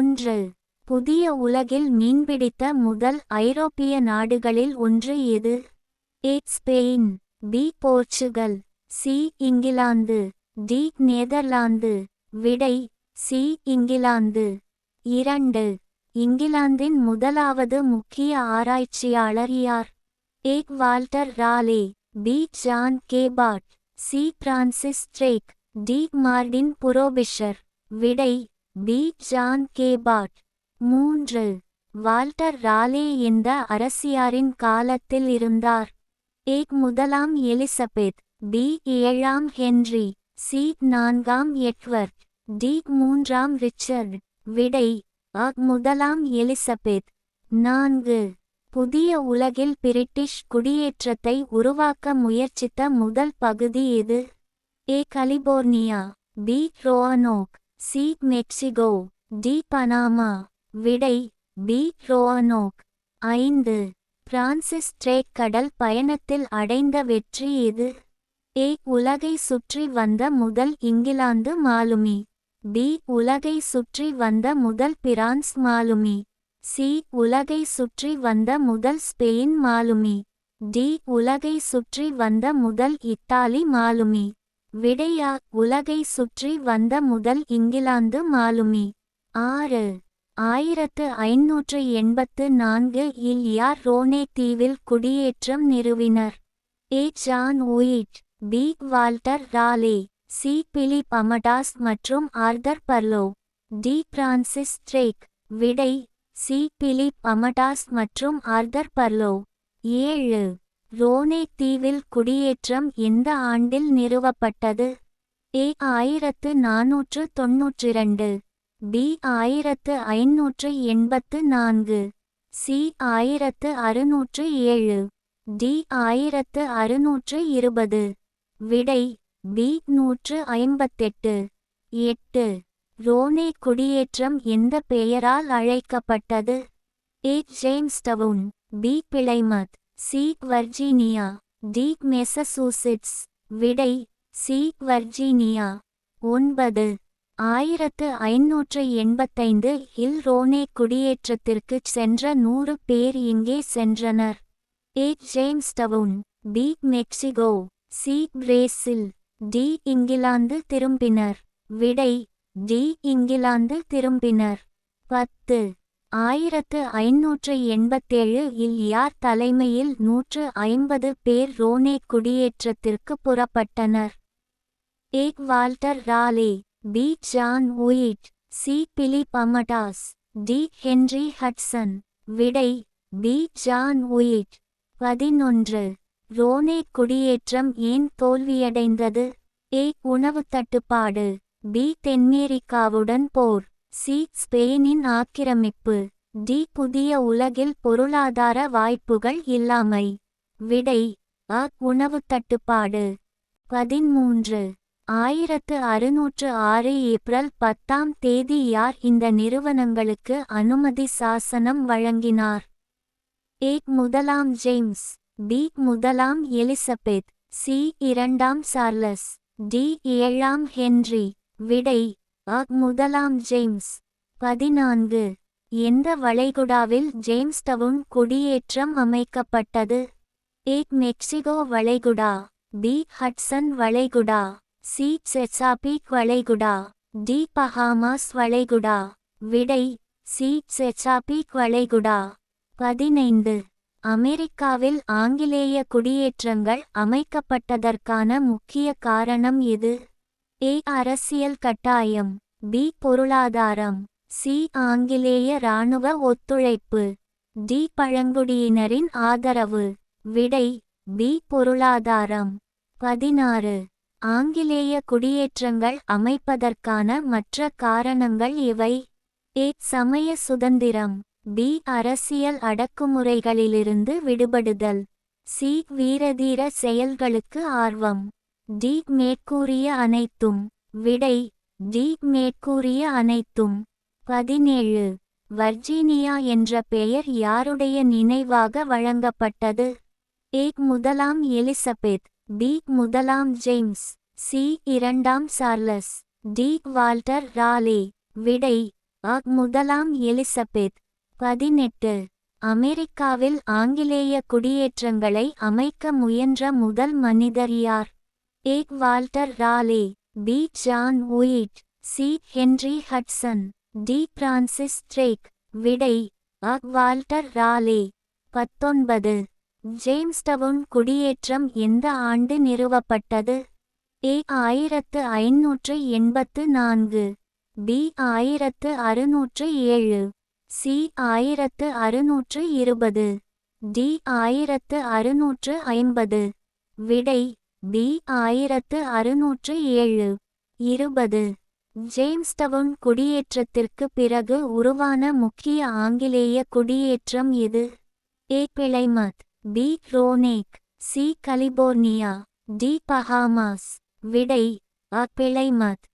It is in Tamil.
1. புதிய உலகில் மீன்பிடித்த முதல் ஐரோப்பிய நாடுகளில் ஒன்று எது? A. Spain, B. Portugal, C. England, D. Netherlands. விடை சி. இங்கிலாந்து. 2. இங்கிலாந்தின் முதலாவது முக்கிய ஆராய்ச்சியாளர் யார்? A. Walter Raleigh, B. John Cabot, C. Francis Drake, D. Martin Frobisher. விடை பி. John Cabot. 3. வால்டர் ராலே எந்த அரசியாரின் காலத்தில் இருந்தார்? ஏ. முதலாம் எலிசபெத், பி. ஏழாம் ஹென்றி, சி. நான்காம் எட்வர்ட், டி. மூன்றாம் ரிச்சர்ட். விடை அ. முதலாம் எலிசபெத். 4. புதிய உலகில் பிரிட்டிஷ் குடியேற்றத்தை உருவாக்க முயற்சித்த முதல் பகுதி எது? A. California, B. Roanoke, C. Mexico, D. Panama. விடை பி. ரோஅனோக். 5. பிரான்சிஸ் டிரேக் கடல் பயணத்தில் அடைந்த வெற்றி எது? ஏ. உலகை சுற்றி வந்த முதல் இங்கிலாந்து மாலுமி, பி. உலகை சுற்றி வந்த முதல் பிரான்ஸ் மாலுமி, சி. உலகை சுற்றி வந்த முதல் ஸ்பெயின் மாலுமி, டி. உலகை சுற்றி வந்த முதல் இத்தாலி மாலுமி. விடையா. உலகை சுற்றி வந்த முதல் இங்கிலாந்து மாலுமி. 6. 1584 இல் யார் ரோனே தீவில் குடியேற்றம் நிறுவினர்? A. John White, B. Walter Raleigh, C. Philip Amadas மற்றும் Arthur Barlowe, D. Francis Drake. விடை சி. பிலிப் அமடாஸ் மற்றும் ஆர்தர் பர்லோ. 7. ரோனே தீவில் குடியேற்றம் எந்த ஆண்டில் நிறுவப்பட்டது? ஏ. 1492, பி. 1584, சி. 1607, டி. 1620. விடை பி. 158. 8. ரோனே குடியேற்றம் எந்த பெயரால் அழைக்கப்பட்டது? A. Jamestown, B. Plymouth, C. Virginia, D. Massachusetts. விடை சி. வர்ஜீனியா. 9. 1585 இல் ரோனே குடியேற்றத்திற்குச் சென்ற 100 பேர் எங்கே சென்றனர்? A. Jamestown, B. Mexico, C. Brazil, D. England திரும்பினர். விடை டி. இங்கிலாந்து திரும்பினர். 10. 1587 இல் யார் தலைமையில் 150 பேர் ரோனே குடியேற்றத்திற்கு புறப்பட்டனர்? A. Walter Raleigh, B. John White, C. Philip Amadas, D. Henry Hudson. விடை பி. ஜான் உயிட். 11. ரோனே குடியேற்றம் ஏன் தோல்வியடைந்தது? ஏ. உணவு தட்டுப்பாடு, பி. தென்மேரிக்காவுடன் போர், சி. ஸ்பெயினின் ஆக்கிரமிப்பு, டி. புதிய உலகில் பொருளாதார வாய்ப்புகள் இல்லாமை. விடை அ. உணவு தட்டுப்பாடு. 13. 1606 ஏப்ரல் 10ஆம் தேதி யார் இந்த நிறுவனங்களுக்கு அனுமதி சாசனம் வழங்கினார்? ஏ. முதலாம் ஜேம்ஸ், பி. முதலாம் எலிசபெத், சி. இரண்டாம் சார்லஸ், டி. ஏழாம் ஹென்றி. விடை அ. முதலாம் ஜேம்ஸ். 14. எந்த வளைகுடாவில் ஜேம்ஸ்டவுன் குடியேற்றம் அமைக்கப்பட்டது? ஏ. மெக்சிகோ வளைகுடா, பி. ஹட்சன் வளைகுடா, சி. செசாபீக் வளைகுடா, டி. பஹாமாஸ் வளைகுடா. விடை சி. செசாபீக் வளைகுடா. 15. அமெரிக்காவில் ஆங்கிலேய குடியேற்றங்கள் அமைக்கப்பட்டதற்கான முக்கிய காரணம் எது? ஏ. அரசியல் கட்டாயம், பி. பொருளாதாரம், சி. ஆங்கிலேய இராணுவ ஒத்துழைப்பு, டி. பழங்குடியினரின் ஆதரவு. விடை பி. பொருளாதாரம். 16. ஆங்கிலேய குடியேற்றங்கள் அமைப்பதற்கான மற்ற காரணங்கள் எவை? ஏ. சமய சுதந்திரம், பி. அரசியல் அடக்குமுறைகளிலிருந்து விடுபடுதல், சி. வீரதீர செயல்களுக்கு ஆர்வம், டி. மேற்கூறிய அனைத்தும். விடை டி. மேற்கூறிய அனைத்தும். 17. வர்ஜீனியா என்ற பெயர் யாருடைய நினைவாக வழங்கப்பட்டது? ஏ. முதலாம் எலிசபெத், பி. முதலாம் ஜேம்ஸ், சி. இரண்டாம் சார்லஸ், டி. வால்டர் ராலே. விடை முதலாம் எலிசபெத். 18. அமெரிக்காவில் ஆங்கிலேய குடியேற்றங்களை அமைக்க முயன்ற முதல் மனிதர் யார்? A. Walter Raleigh. B. John White. C. Henry Hudson. D. Francis Drake. விடை வால்டர் ராலே. 19. ஜேம்ஸ்டவுன் குடியேற்றம் எந்த ஆண்டு நிறுவப்பட்டது? ஏ. 1584. பி. 1607. சி. 1620. டி. 1650. விடை பி. 1607. 20. ஜேம்ஸ்டவுன் குடியேற்றத்திற்கு பிறகு உருவான முக்கிய ஆங்கிலேய குடியேற்றம் எது? A. Plymouth. B. Roanoke. C. California. D. Bahamas. விடை பிளைமத்.